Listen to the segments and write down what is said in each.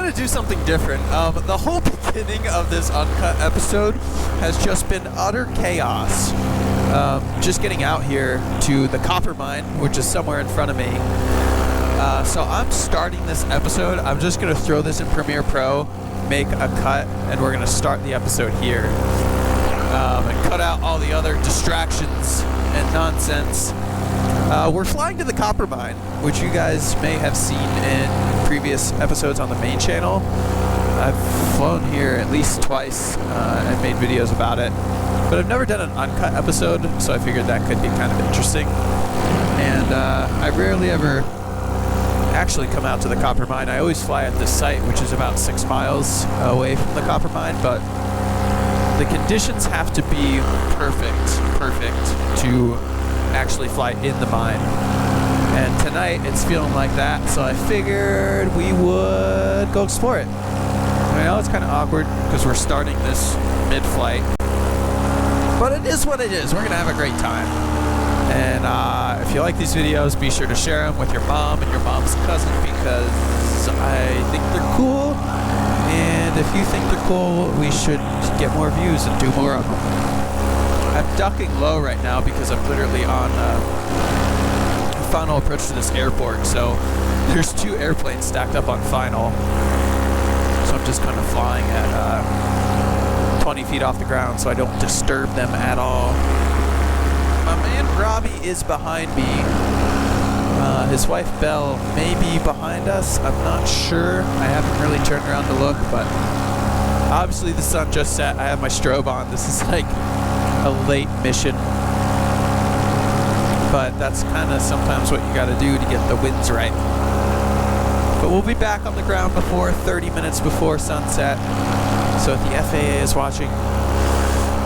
going to do something different. The whole beginning of this Uncut episode has just been utter chaos. Just getting out here to the copper mine, which is somewhere in front of me. So I'm starting this episode. I'm just going to throw this in Premiere Pro, make a cut, and we're going to start the episode here. And cut out all the other distractions and nonsense. We're flying to the copper mine, which you guys may have seen in previous episodes on the main channel. I've flown here at least twice and made videos about it, but I've never done an uncut episode, so I figured that could be kind of interesting. And I rarely ever actually come out to the copper mine. I always fly at this site, which is about 6 miles away from the copper mine, but the conditions have to be perfect to actually fly in the mine. And tonight it's feeling like that, so I figured we would go explore it. I know it's kind of awkward because we're starting this mid-flight, but it is what it is. We're going to have a great time. And if you like these videos, be sure to share them with your mom and your mom's cousin, because I think they're cool. And if you think they're cool, we should get more views and do more of them. I'm ducking low right now because I'm literally on final approach to this airport. So there's 2 airplanes stacked up on final. So I'm just kind of flying at 20 feet off the ground so I don't disturb them at all. My man Robbie is behind me. His wife Belle may be behind us. I'm not sure. I haven't really turned around to look, but obviously the sun just set. I have my strobe on. This is like a late mission, but that's kind of sometimes what you got to do to get the winds right. But we'll be back on the ground before 30 minutes before sunset. So if the FAA is watching,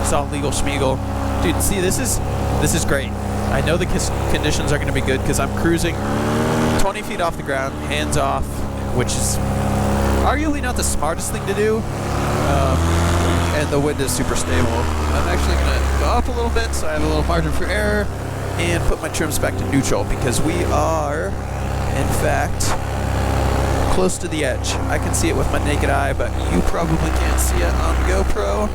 it's all legal schmeagle. Dude, see, this is great. I know the conditions are going to be good because I'm cruising 20 feet off the ground, hands off, which is arguably not the smartest thing to do. And the wind is super stable. I'm actually going to go up a little bit so I have a little margin for error and put my trims back to neutral, because we are, in fact, close to the edge. I can see it with my naked eye, but you probably can't see it on GoPro.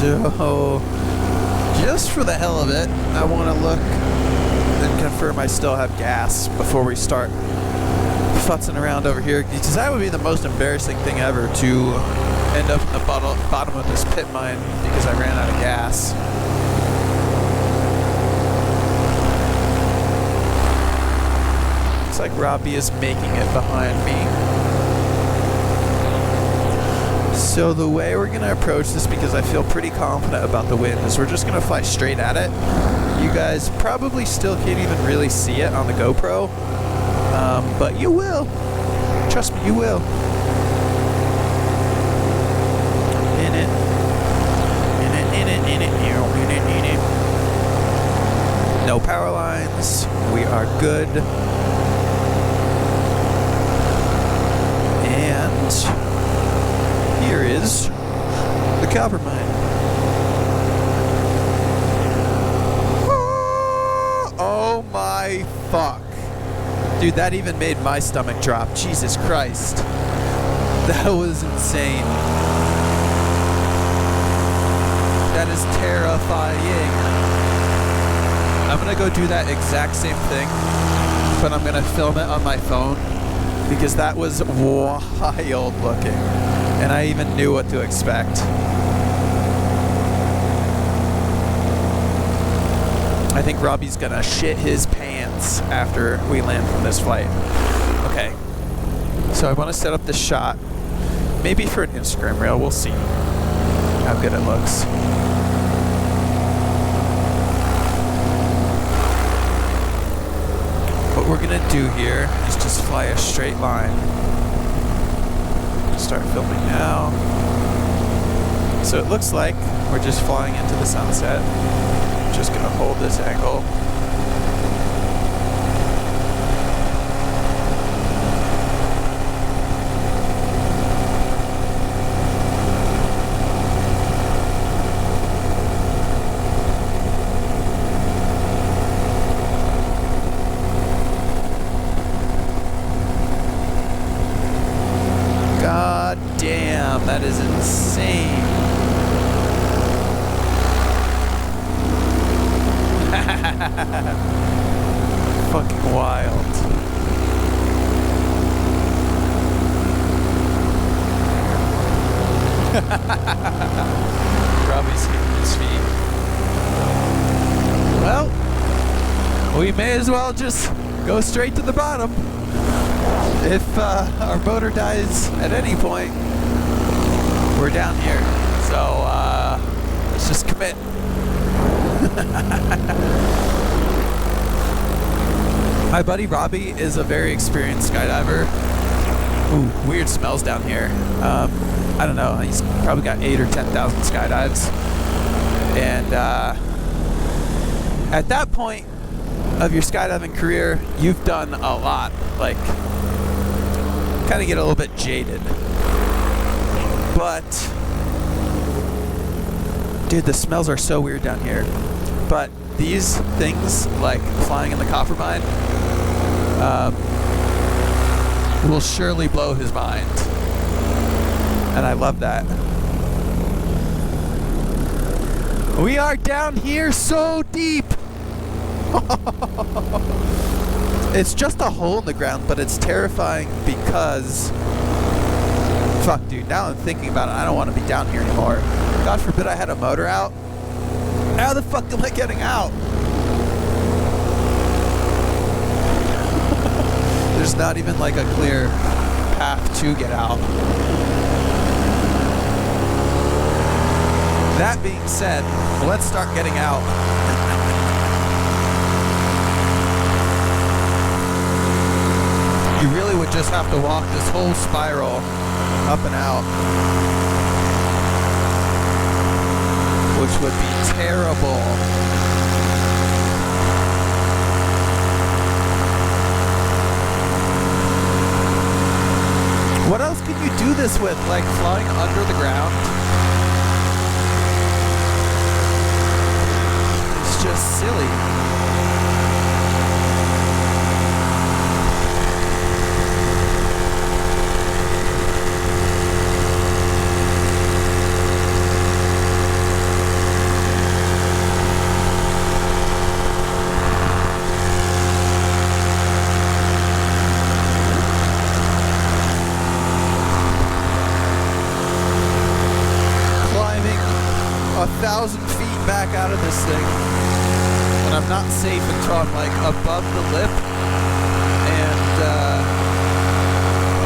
So, just for the hell of it, I want to look and confirm I still have gas before we start futzing around over here, because that would be the most embarrassing thing ever, to end up in the bottom of this pit mine because I ran out of gas. Looks like Robbie is making it behind me. So the way we're going to approach this, because I feel pretty confident about the wind, is we're just going to fly straight at it. You guys probably still can't even really see it on the GoPro. But you will. Trust me, you will. In it. No power lines. We are good. And here is the copper mine. Oh my fuck. Dude, that even made my stomach drop. Jesus Christ. That was insane. That is terrifying. I'm gonna go do that exact same thing, but I'm gonna film it on my phone, because that was wild looking. And I even knew what to expect. I think Robbie's gonna shit his pants after we land from this flight. Okay, so I want to set up this shot, maybe for an Instagram reel. We'll see how good it looks. What we're gonna do here is just fly a straight line. Start filming now. So it looks like we're just flying into the sunset. Just gonna hold this angle. Fucking wild. Robbie's hitting his feet. Well, we may as well just go straight to the bottom. If our motor dies at any point, we're down here. So let's just commit. My buddy Robbie is a very experienced skydiver. Ooh, weird smells down here. I don't know. He's probably got 8,000 or 10,000 skydives. And at that point of your skydiving career, you've done a lot. Like, kind of get a little bit jaded. But, dude, the smells are so weird down here. But these things, like flying in the copper mine, will surely blow his mind. And I love that. We are down here so deep. It's just a hole in the ground, but it's terrifying because, fuck, dude, now I'm thinking about it, I don't want to be down here anymore. God forbid I had a motor out. How the fuck am I getting out? There's not even like a clear path to get out. That being said, let's start getting out. You really would just have to walk this whole spiral up and out, which would be terrible. What else could you do this with? Like flying under the ground? It's just silly. Climbing 1,000 feet back out of this thing, and I'm not safe until I'm like above the lip and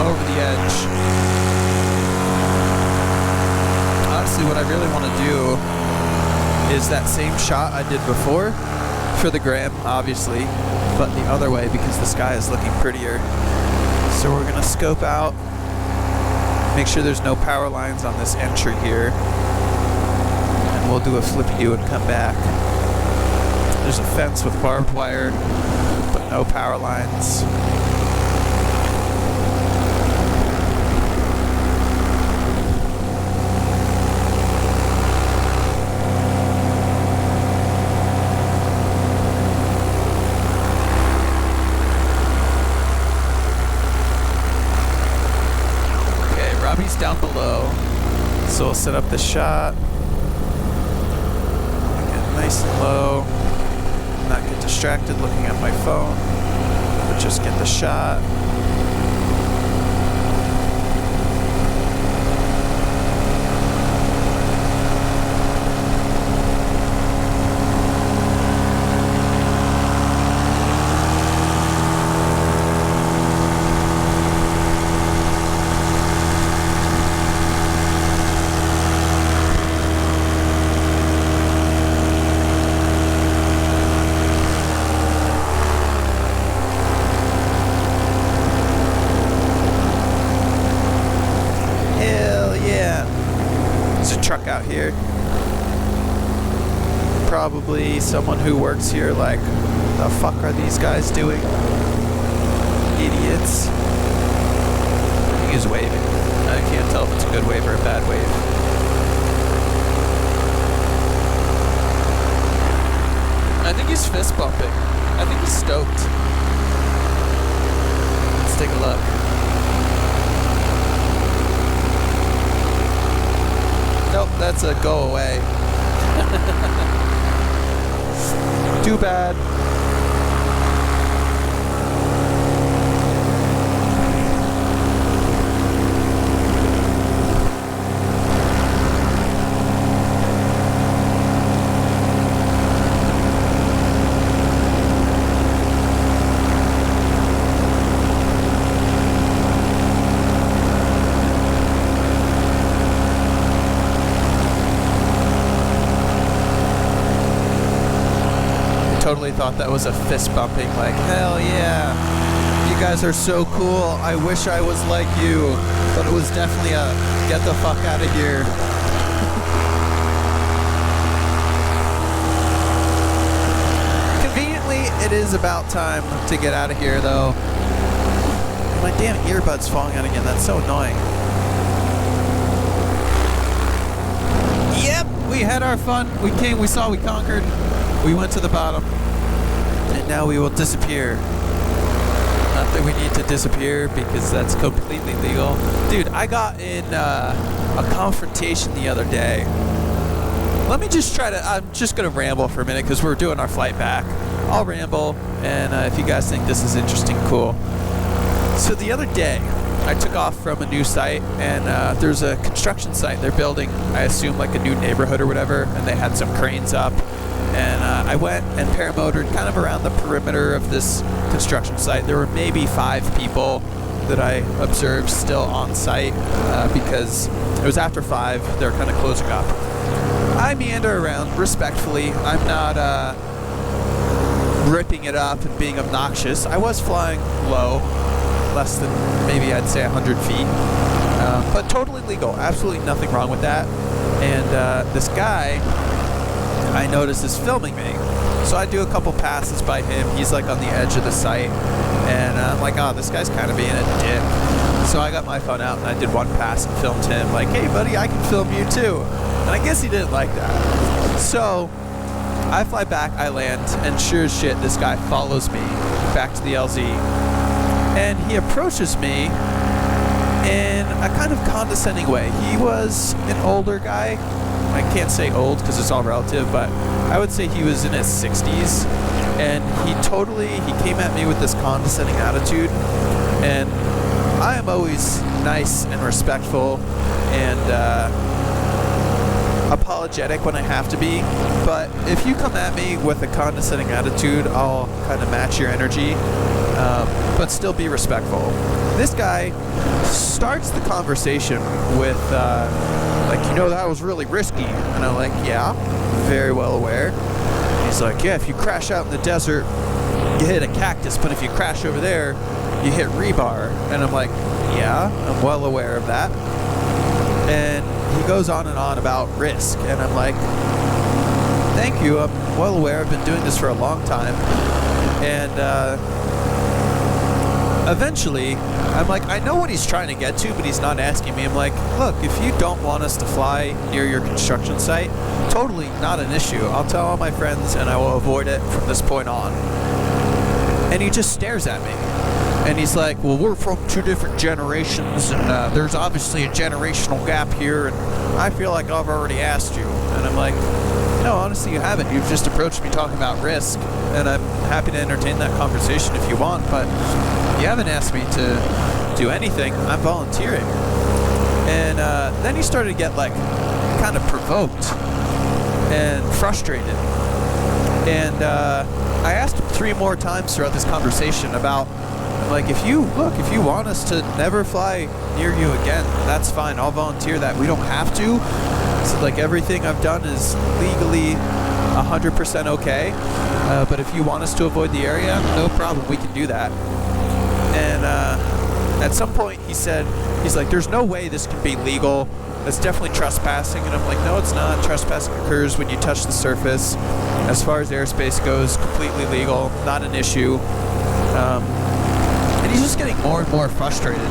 over the edge. Honestly, what I really want to do is that same shot I did before for the gram, obviously, but the other way because the sky is looking prettier. So we're gonna scope out, make sure there's no power lines on this entry here. We'll do a flippy-do and come back. There's a fence with barbed wire, but no power lines. Okay, Robbie's down below, so we'll set up the shot. Nice and low, not get distracted looking at my phone, but just get the shot. Truck out here. Probably someone who works here like, the fuck are these guys doing? Idiots. I think he's waving. I can't tell if it's a good wave or a bad wave. I think he's fist bumping. I think he's stoked. Let's take a look. Nope, that's a go away. Too bad. Totally thought that was a fist bumping, like, hell yeah, you guys are so cool, I wish I was like you, but it was definitely a get the fuck out of here. Conveniently, it is about time to get out of here though. My damn earbud's falling out again, that's so annoying. Yep, we had our fun, we came, we saw, we conquered. We went to the bottom, and now we will disappear. Not that we need to disappear, because that's completely legal. Dude, I got in a confrontation the other day. Let me just I'm just going to ramble for a minute, because we're doing our flight back. I'll ramble, and if you guys think this is interesting, cool. So the other day, I took off from a new site, and there's a construction site they're building, I assume like a new neighborhood or whatever, and they had some cranes up. And I went and paramotored kind of around the perimeter of this construction site. There were maybe 5 people that I observed still on site because it was after 5. They were kind of closing up. I meander around respectfully. I'm not ripping it up and being obnoxious. I was flying low, less than maybe I'd say 100 feet, but totally legal. Absolutely nothing wrong with that. And this guy I noticed is filming me. So I do a couple passes by him. He's like on the edge of the site. And I'm like, oh, this guy's kind of being a dick. So I got my phone out and I did one pass and filmed him. Like, hey, buddy, I can film you too. And I guess he didn't like that. So I fly back, I land, and sure as shit, this guy follows me back to the LZ. And he approaches me in a kind of condescending way. He was an older guy. I can't say old because it's all relative, but I would say he was in his 60s, and he came at me with this condescending attitude, and I am always nice and respectful and apologetic when I have to be, but if you come at me with a condescending attitude, I'll kind of match your energy, but still be respectful. This guy starts the conversation with that was really risky. And I'm like, yeah, very well aware. He's like, yeah, if you crash out in the desert, you hit a cactus, but if you crash over there, you hit rebar. And I'm like, yeah, I'm well aware of that. And he goes on and on about risk. And I'm like, thank you, I'm well aware. I've been doing this for a long time. And eventually, I'm like, I know what he's trying to get to, but he's not asking me. I'm like, look, if you don't want us to fly near your construction site, totally not an issue. I'll tell all my friends and I will avoid it from this point on. And he just stares at me. And he's like, well, we're from 2 different generations, and there's obviously a generational gap here, and I feel like I've already asked you. And I'm like, no, honestly, you haven't. You've just approached me talking about risk, and I'm happy to entertain that conversation if you want, but you haven't asked me to do anything. I'm volunteering. And then he started to get, kind of provoked and frustrated. And I asked him 3 more times throughout this conversation about, if you want us to never fly near you again, that's fine. I'll volunteer that. We don't have to. So, everything I've done is legally 100% okay. But if you want us to avoid the area, no problem. We can do that. And at some point he said, he's like, there's no way this can be legal. That's definitely trespassing. And I'm like, no, it's not. Trespassing occurs when you touch the surface. As far as airspace goes, completely legal, not an issue. And he's just getting more and more frustrated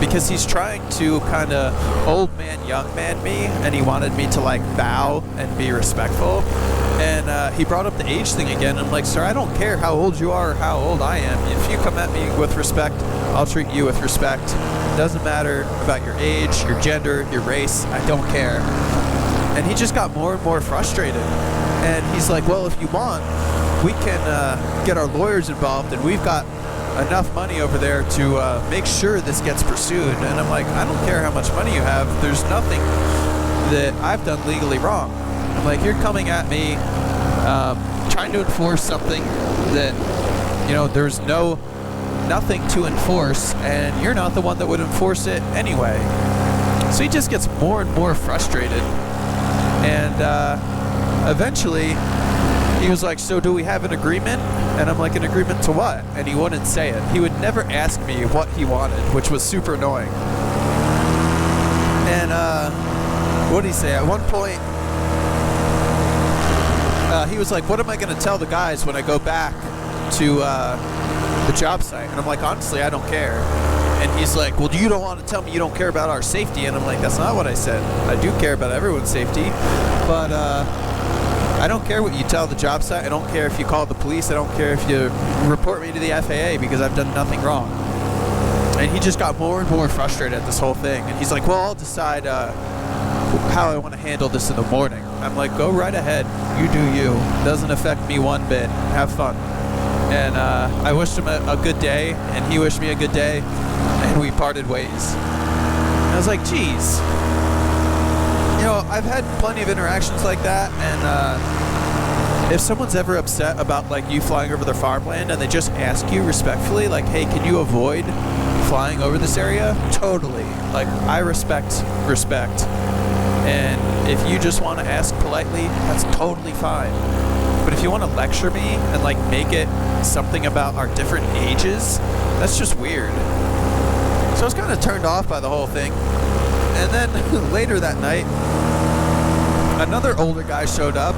because he's trying to kind of old man, young man me, and he wanted me to bow and be respectful. And he brought up the age thing again. I'm like, sir, I don't care how old you are or how old I am. If you come at me with respect, I'll treat you with respect. It doesn't matter about your age, your gender, your race. I don't care. And he just got more and more frustrated. And he's like, well, if you want, we can get our lawyers involved, and we've got enough money over there to make sure this gets pursued. And I'm like, I don't care how much money you have. There's nothing that I've done legally wrong. I'm like, you're coming at me trying to enforce something that, there's nothing to enforce, and you're not the one that would enforce it anyway. So he just gets more and more frustrated. And eventually he was like, so do we have an agreement? And I'm like, an agreement to what? And he wouldn't say it. He would never ask me what he wanted, which was super annoying. And what did he say? At one point, he was like, what am I going to tell the guys when I go back to the job site? And I'm like, honestly, I don't care. And he's like, well, you don't want to tell me you don't care about our safety. And I'm like, that's not what I said. I do care about everyone's safety, but I don't care what you tell the job site. I don't care if you call the police. I don't care if you report me to the FAA, because I've done nothing wrong. And he just got more and more frustrated at this whole thing. And he's like, well, I'll decide how I want to handle this in the morning. I'm like, go right ahead. You do you. Doesn't affect me one bit. Have fun. And I wished him a good day, and he wished me a good day, and we parted ways. And I was like, geez. I've had plenty of interactions like that, and if someone's ever upset about, like, you flying over their farmland, and they just ask you respectfully, like, hey, can you avoid flying over this area? Totally. Like, I respect. And if you just want to ask politely, that's totally fine. But if you want to lecture me and, like, make it something about our different ages, that's just weird. So I was kind of turned off by the whole thing. And then later that night, another older guy showed up,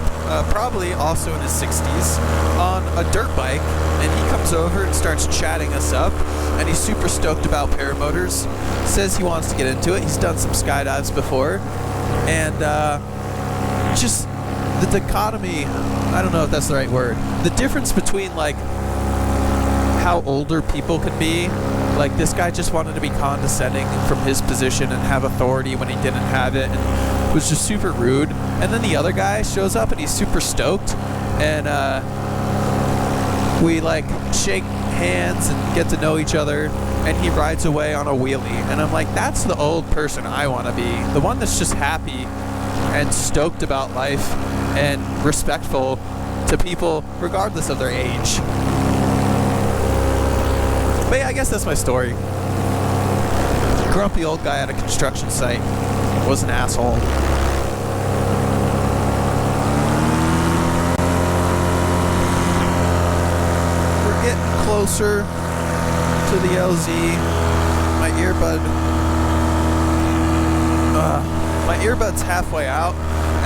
probably also in his 60s, on a dirt bike, and he comes over and starts chatting us up, and he's super stoked about paramotors, says he wants to get into it. He's done some skydives before, and just the dichotomy, I don't know if that's the right word, the difference between, like, how older people can be. Like, this guy just wanted to be condescending from his position and have authority when he didn't have it, and was just super rude. And then the other guy shows up and he's super stoked, and we, like, shake hands and get to know each other, and he rides away on a wheelie. And I'm like, that's the old person I want to be. The one that's just happy and stoked about life and respectful to people regardless of their age. But yeah, I guess that's my story. Grumpy old guy at a construction site was an asshole. We're getting closer to the LZ. My earbud's halfway out,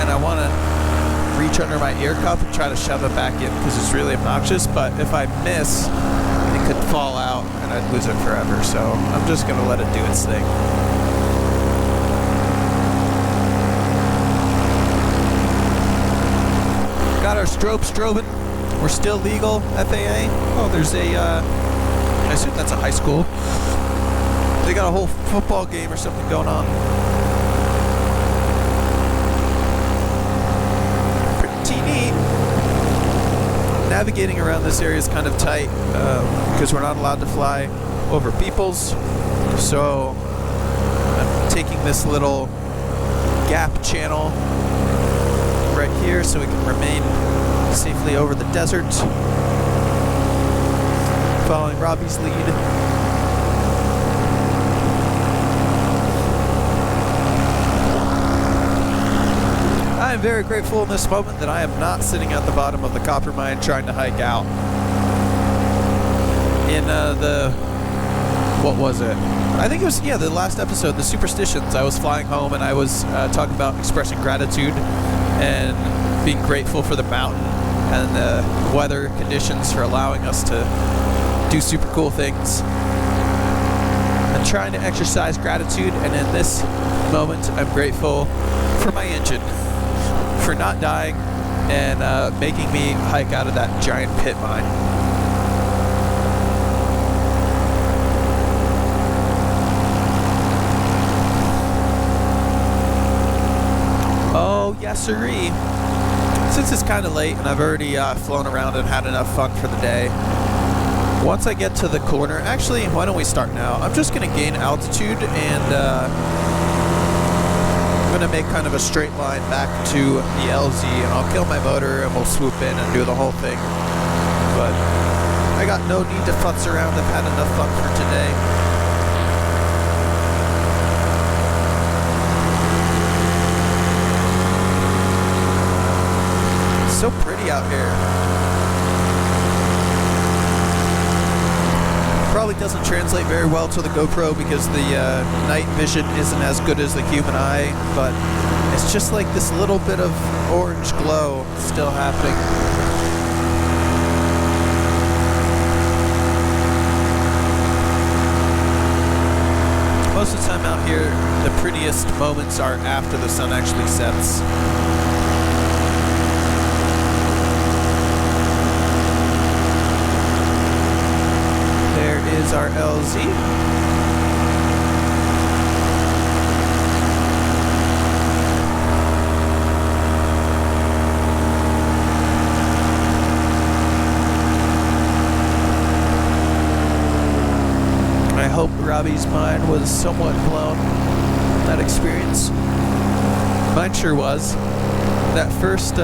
and I want to reach under my ear cup and try to shove it back in because it's really obnoxious. But if I miss, it could fall out and I'd lose it forever. So I'm just going to let it do its thing. Got our strobing. We're still legal, FAA. Oh, there's I assume that's a high school. They got a whole football game or something going on. Pretty neat. Navigating around this area is kind of tight because we're not allowed to fly over peoples. So I'm taking this little gap channel right here so we can remain safely over the desert. Following Robbie's lead. I am very grateful in this moment that I am not sitting at the bottom of the copper mine trying to hike out. In what was it? I think it was, the last episode, the Superstitions. I was flying home and I was talking about expressing gratitude and being grateful for the mountain and the weather conditions for allowing us to do super cool things. I'm trying to exercise gratitude, and in this moment, I'm grateful for my engine, for not dying and making me hike out of that giant pit mine. Oh, yes sirree. Since it's kind of late and I've already flown around and had enough fun for the day, once I get to the corner, actually, why don't we start now? I'm just going to gain altitude and I'm going to make kind of a straight line back to the LZ, and I'll kill my motor and we'll swoop in and do the whole thing. But I got no need to futz around. I've had enough fun for today. So pretty out here. Probably doesn't translate very well to the GoPro because the night vision isn't as good as the human eye, but it's just like this little bit of orange glow still happening. Most of the time out here, the prettiest moments are after the sun actually sets. Is our LZ. I hope Robbie's mind was somewhat blown from that experience. Mine sure was. That first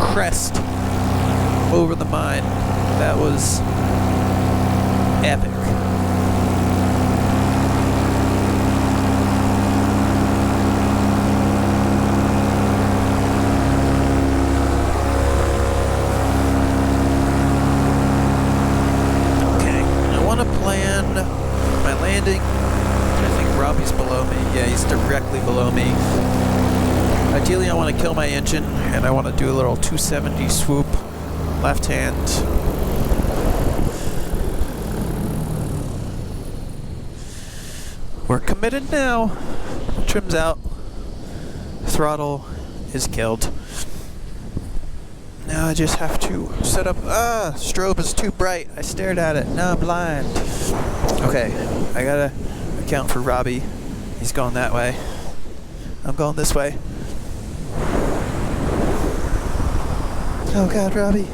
crest over the mine, that was epic. Okay, I want to plan my landing. I think Robbie's below me. Yeah, he's directly below me. Ideally, I want to kill my engine, and I want to do a little 270 swoop. Left hand. We're committed now. Trim's out. Throttle is killed. Now I just have to set up. Strobe is too bright. I stared at it. Now I'm blind. Okay, I gotta account for Robbie. He's going that way. I'm going this way. Oh God, Robbie.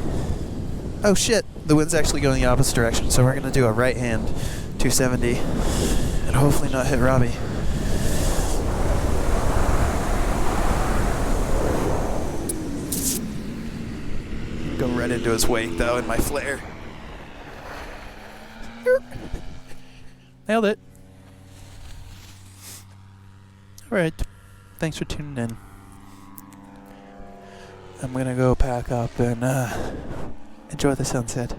Oh shit, the wind's actually going the opposite direction, so we're gonna do a right hand 270 and hopefully not hit Robbie. Go right into his wake though in my flare. Nailed it. Alright, thanks for tuning in. I'm gonna go pack up and enjoy the sunset.